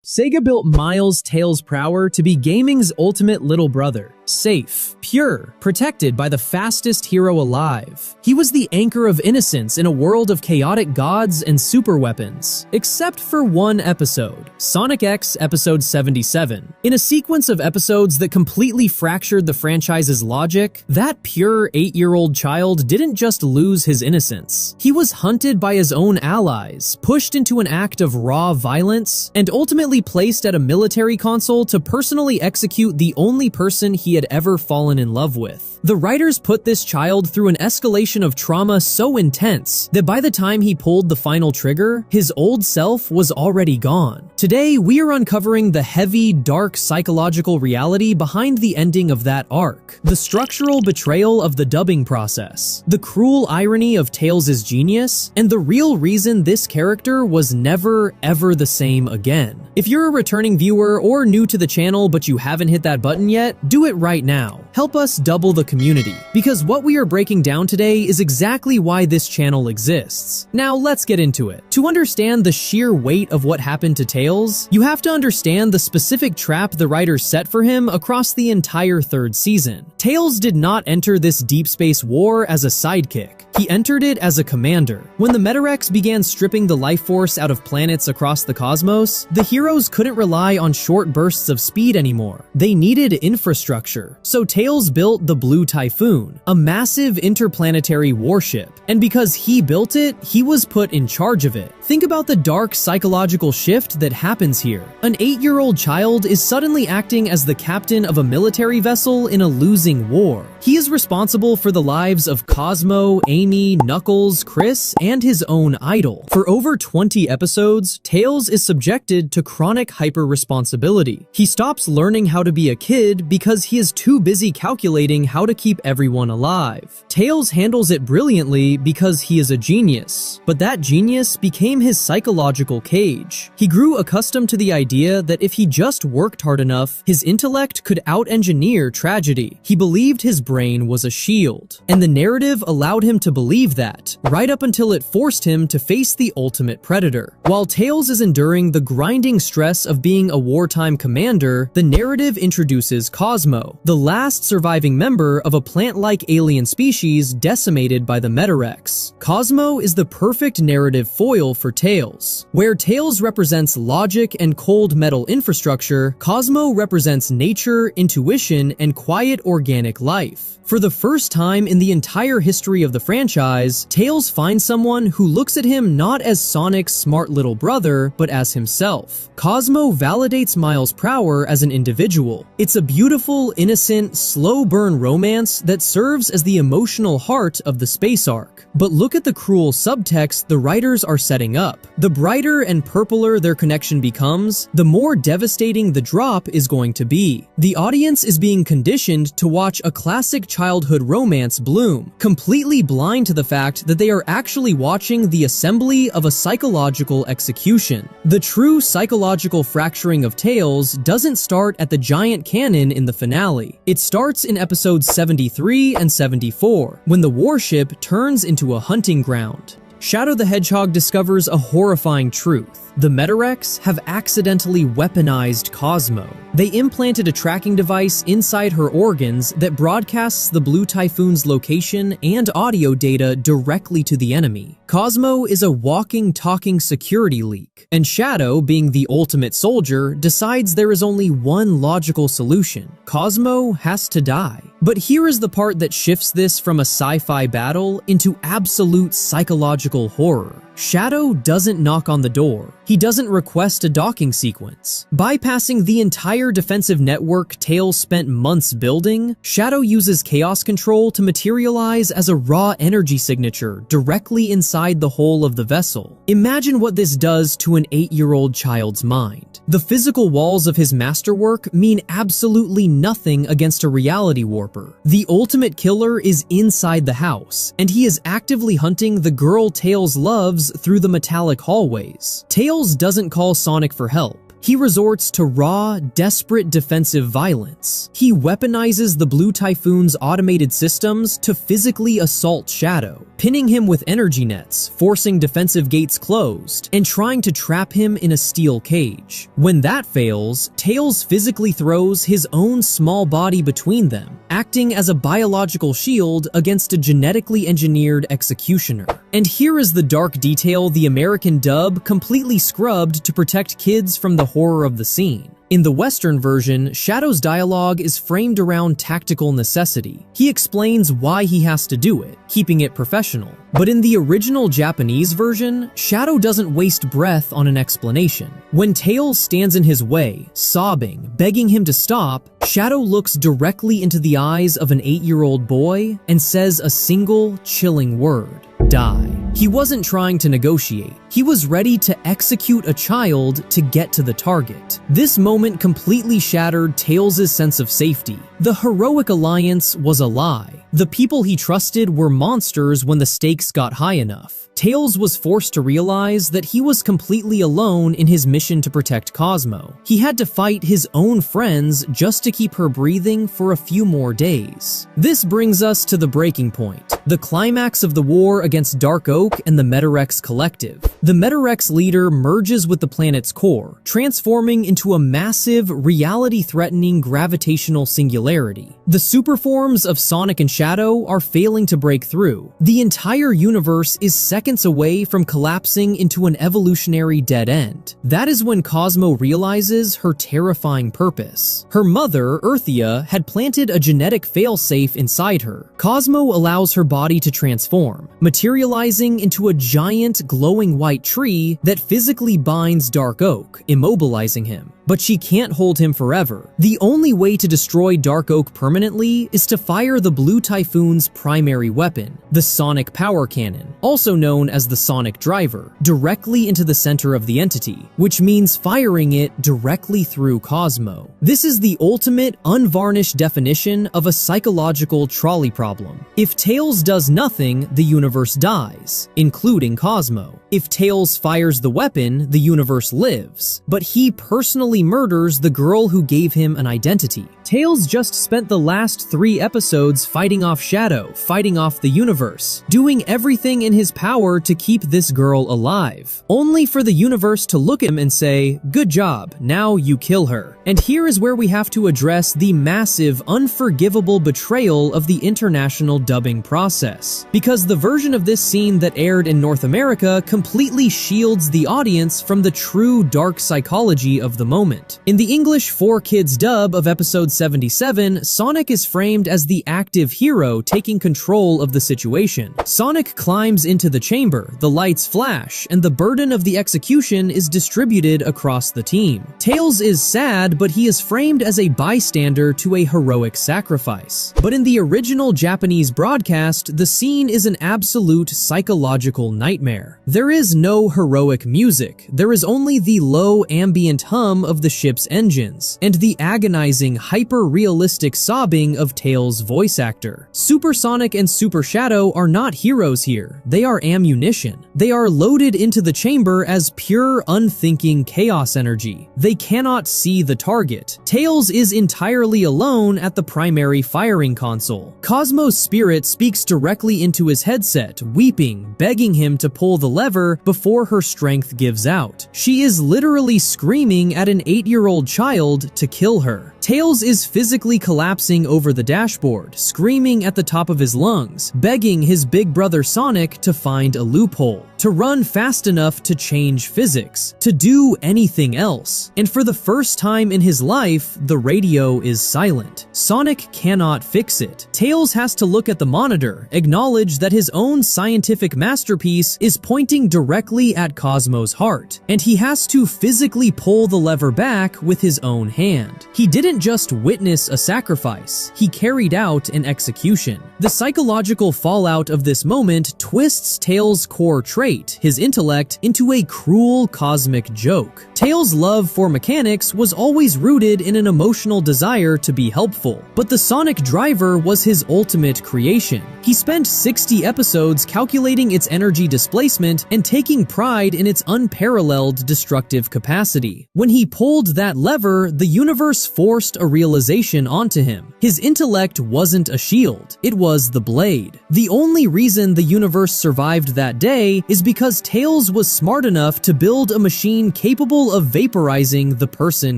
Sega built Miles Tails Prower to be gaming's ultimate little brother. Safe, pure, protected by the fastest hero alive. He was the anchor of innocence in a world of chaotic gods and super weapons. Except for one episode, Sonic X Episode 77. In a sequence of episodes that completely fractured the franchise's logic, that pure 8-year-old child didn't just lose his innocence. He was hunted by his own allies, pushed into an act of raw violence, and ultimately placed at a military console to personally execute the only person he had ever fallen in love with. The writers put this child through an escalation of trauma so intense that by the time he pulled the final trigger, his old self was already gone. Today, we are uncovering the heavy, dark psychological reality behind the ending of that arc, the structural betrayal of the dubbing process, the cruel irony of Tails' genius, and the real reason this character was never, ever the same again. If you're a returning viewer or new to the channel but you haven't hit that button yet, do it right now. Help us double the community, because what we are breaking down today is exactly why this channel exists. Now let's get into it. To understand the sheer weight of what happened to Tails, you have to understand the specific trap the writers set for him across the entire third season. Tails did not enter this deep space war as a sidekick. He entered it as a commander. When the Metarex began stripping the life force out of planets across the cosmos, the heroes couldn't rely on short bursts of speed anymore. They needed infrastructure. So Tails built the Blue Typhoon, a massive interplanetary warship. And because he built it, he was put in charge of it. Think about the dark psychological shift that happens here. An 8-year-old child is suddenly acting as the captain of a military vessel in a losing war. He is responsible for the lives of Cosmo, Amy, Knuckles, Chris, and his own idol. For over 20 episodes, Tails is subjected to chronic hyper-responsibility. He stops learning how to be a kid because he is too busy calculating how to keep everyone alive. Tails handles it brilliantly because he is a genius, but that genius became his psychological cage. He grew accustomed to the idea that if he just worked hard enough, his intellect could out-engineer tragedy. He believed his brain was a shield, and the narrative allowed him to believe that, right up until it forced him to face the ultimate predator. While Tails is enduring the grinding stress of being a wartime commander, the narrative introduces Cosmo, the last surviving member of a plant-like alien species decimated by the Metarex. Cosmo is the perfect narrative foil for Tails. Where Tails represents logic and cold metal infrastructure, Cosmo represents nature, intuition, and quiet organic life. For the first time in the entire history of the franchise, Tails finds someone who looks at him not as Sonic's smart little brother, but as himself. Cosmo validates Miles Prower as an individual. It's a beautiful, innocent, slow-burn romance that serves as the emotional heart of the space arc. But look at the cruel subtext the writers are setting up. The brighter and purpler their connection becomes, the more devastating the drop is going to be. The audience is being conditioned to watch a classic childhood romance bloom, completely blind to the fact that they are actually watching the assembly of a psychological execution. The true psychological fracturing of Tails doesn't start at the giant cannon in the finale. It starts in episodes 73 and 74, when the warship turns into a hunting ground. Shadow the Hedgehog discovers a horrifying truth. The Metarex have accidentally weaponized Cosmo. They implanted a tracking device inside her organs that broadcasts the Blue Typhoon's location and audio data directly to the enemy. Cosmo is a walking, talking security leak, and Shadow, being the ultimate soldier, decides there is only one logical solution. Cosmo has to die. But here is the part that shifts this from a sci-fi battle into absolute psychological horror. Shadow doesn't knock on the door. He doesn't request a docking sequence. Bypassing the entire defensive network Tails spent months building, Shadow uses chaos control to materialize as a raw energy signature directly inside the hull of the vessel. Imagine what this does to an 8-year-old child's mind. The physical walls of his masterwork mean absolutely nothing against a reality warper. The ultimate killer is inside the house, and he is actively hunting the girl Tails loves through the metallic hallways. Tails doesn't call Sonic for help. He resorts to raw, desperate defensive violence. He weaponizes the Blue Typhoon's automated systems to physically assault Shadow, pinning him with energy nets, forcing defensive gates closed, and trying to trap him in a steel cage. When that fails, Tails physically throws his own small body between them, acting as a biological shield against a genetically engineered executioner. And here is the dark detail the American dub completely scrubbed to protect kids from the horror of the scene. In the Western version, Shadow's dialogue is framed around tactical necessity. He explains why he has to do it, keeping it professional. But in the original Japanese version, Shadow doesn't waste breath on an explanation. When Tails stands in his way, sobbing, begging him to stop, Shadow looks directly into the eyes of an 8-year-old boy and says a single, chilling word: die. He wasn't trying to negotiate. He was ready to execute a child to get to the target. This moment completely shattered Tails' sense of safety. The heroic alliance was a lie. The people he trusted were monsters when the stakes got high enough. Tails was forced to realize that he was completely alone in his mission to protect Cosmo. He had to fight his own friends just to keep her breathing for a few more days. This brings us to the breaking point, the climax of the war against Dark Oak and the Metarex Collective. The Metarex leader merges with the planet's core, transforming into a massive, reality-threatening gravitational singularity. The superforms of Sonic and Shadow are failing to break through. The entire universe is seconds away from collapsing into an evolutionary dead end. That is when Cosmo realizes her terrifying purpose. Her mother, Earthia, had planted a genetic failsafe inside her. Cosmo allows her body to transform, materializing into a giant glowing white tree that physically binds Dark Oak, immobilizing him. But she can't hold him forever. The only way to destroy Dark Oak permanently is to fire the Blue Typhoon's primary weapon, the Sonic Power Cannon, also known as the Sonic Driver, directly into the center of the entity, which means firing it directly through Cosmo. This is the ultimate, unvarnished definition of a psychological trolley problem. If Tails does nothing, the universe dies, including Cosmo. If Tails fires the weapon, the universe lives, but he personally murders the girl who gave him an identity. Tails just spent the last 3 episodes fighting off Shadow, fighting off the universe, doing everything in his power to keep this girl alive, only for the universe to look at him and say, "Good job, now you kill her." And here is where we have to address the massive, unforgivable betrayal of the international dubbing process, because the version of this scene that aired in North America completely shields the audience from the true dark psychology of the moment. In the English 4Kids dub of episode 77, Sonic is framed as the active hero taking control of the situation. Sonic climbs into the chamber, the lights flash, and the burden of the execution is distributed across the team. Tails is sad, but he is framed as a bystander to a heroic sacrifice. But in the original Japanese broadcast, the scene is an absolute psychological nightmare. There is no heroic music, there is only the low ambient hum of the ship's engines, and the agonizing, hyper-realistic sobbing of Tails' voice actor. Super Sonic and Super Shadow are not heroes here, they are ammunition. They are loaded into the chamber as pure, unthinking chaos energy. They cannot see the target. Tails is entirely alone at the primary firing console. Cosmo's spirit speaks directly into his headset, weeping, begging him to pull the lever before her strength gives out. She is literally screaming at an 8-year-old child to kill her. Tails is physically collapsing over the dashboard, screaming at the top of his lungs, begging his big brother Sonic to find a loophole, to run fast enough to change physics, to do anything else. And for the first time in his life, the radio is silent. Sonic cannot fix it. Tails has to look at the monitor, acknowledge that his own scientific masterpiece is pointing directly at Cosmo's heart, and he has to physically pull the lever back with his own hand. He didn't didn't just witness a sacrifice, he carried out an execution. The psychological fallout of this moment twists Tails' core trait, his intellect, into a cruel cosmic joke. Tails' love for mechanics was always rooted in an emotional desire to be helpful, but the Sonic Driver was his ultimate creation. He spent 60 episodes calculating its energy displacement and taking pride in its unparalleled destructive capacity. When he pulled that lever, the universe forced a realization onto him. His intellect wasn't a shield, it was the blade. The only reason the universe survived that day is because Tails was smart enough to build a machine capable of vaporizing the person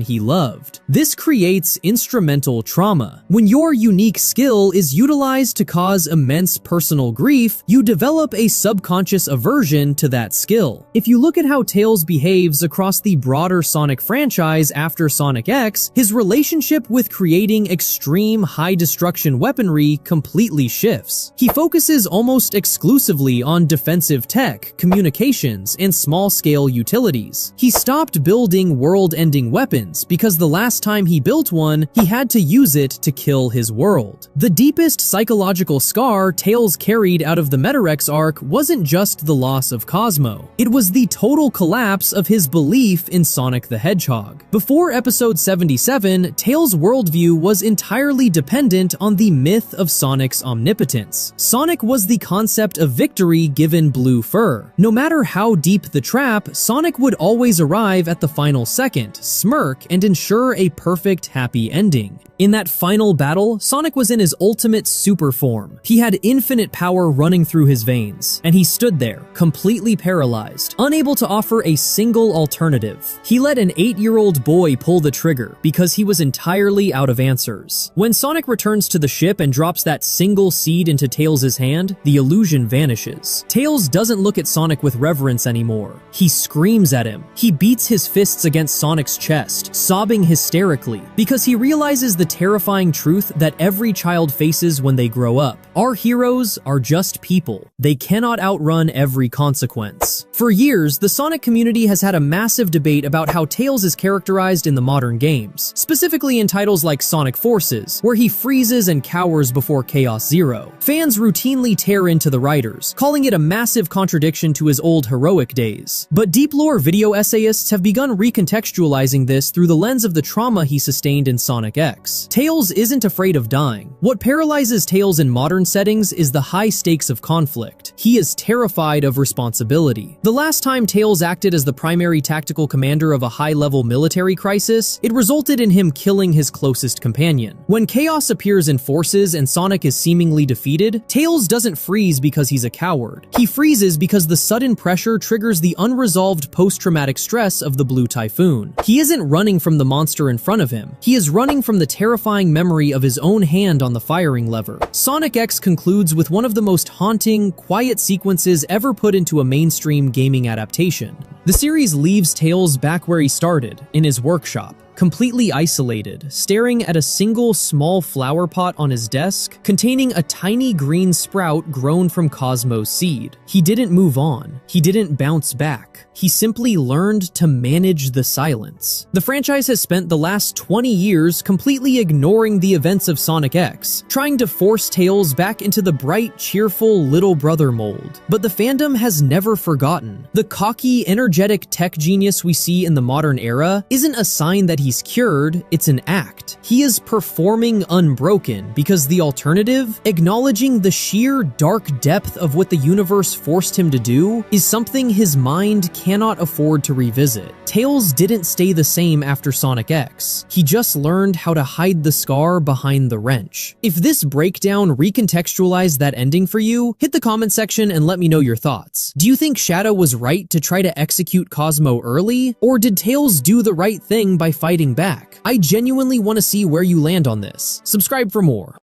he loved. This creates instrumental trauma. When your unique skill is utilized to cause immense personal grief, you develop a subconscious aversion to that skill. If you look at how Tails behaves across the broader Sonic franchise after Sonic X, his relationship with creating extreme high-destruction weaponry completely shifts. He focuses almost exclusively on defensive tech, communications, and small-scale utilities. He stopped building world-ending weapons because the last time he built one, he had to use it to kill his world. The deepest psychological scar Tails carried out of the Metarex arc wasn't just the loss of Cosmo. It was the total collapse of his belief in Sonic the Hedgehog. Before episode 77, Tails' worldview was entirely dependent on the myth of Sonic's omnipotence. Sonic was the concept of victory given blue fur. No matter how deep the trap, Sonic would always arrive at the final second, smirk, and ensure a perfect happy ending. In that final battle, Sonic was in his ultimate super form. He had infinite power running through his veins, and he stood there, completely paralyzed, unable to offer a single alternative. He let an 8-year-old boy pull the trigger because he was entirely out of answers. When Sonic returns to the ship and drops that single seed into Tails' hand, the illusion vanishes. Tails doesn't look at Sonic with reverence anymore. He screams at him. He beats his fists against Sonic's chest, sobbing hysterically, because he realizes the terrifying truth that every child faces when they grow up. Our heroes are just people. They cannot outrun every consequence. For years, the Sonic community has had a massive debate about how Tails is characterized in the modern games, specifically in titles like Sonic Forces, where he freezes and cowers before Chaos Zero. Fans routinely tear into the writers, calling it a massive contradiction to his old heroic days. But deep lore video essayists have begun recontextualizing this through the lens of the trauma he sustained in Sonic X. Tails isn't afraid of dying. What paralyzes Tails in modern settings is the high stakes of conflict. He is terrified of responsibility. The last time Tails acted as the primary tactical commander of a high-level military crisis, it resulted in him killing his closest companion. When chaos appears in Forces and Sonic is seemingly defeated, Tails doesn't freeze because he's a coward. He freezes because the sudden pressure triggers the unresolved post-traumatic stress of the Blue Typhoon. He isn't running from the monster in front of him. He is running from the terrifying memory of his own hand on the firing lever. Sonic X concludes with one of the most haunting, quiet sequences ever put into a mainstream gaming adaptation. The series leaves Tails back where he started, in his workshop, completely isolated, staring at a single small flower pot on his desk containing a tiny green sprout grown from Cosmo's seed. He didn't move on. He didn't bounce back. He simply learned to manage the silence. The franchise has spent the last 20 years completely ignoring the events of Sonic X, trying to force Tails back into the bright, cheerful little brother mold. But the fandom has never forgotten. The cocky, energetic tech genius we see in the modern era isn't a sign that he's cured, it's an act. He is performing unbroken because the alternative, acknowledging the sheer dark depth of what the universe forced him to do, is something his mind cannot afford to revisit. Tails didn't stay the same after Sonic X. He just learned how to hide the scar behind the wrench. If this breakdown recontextualized that ending for you, hit the comment section and let me know your thoughts. Do you think Shadow was right to try to execute Cosmo early? Or did Tails do the right thing by fighting back? I genuinely want to see where you land on this. Subscribe for more.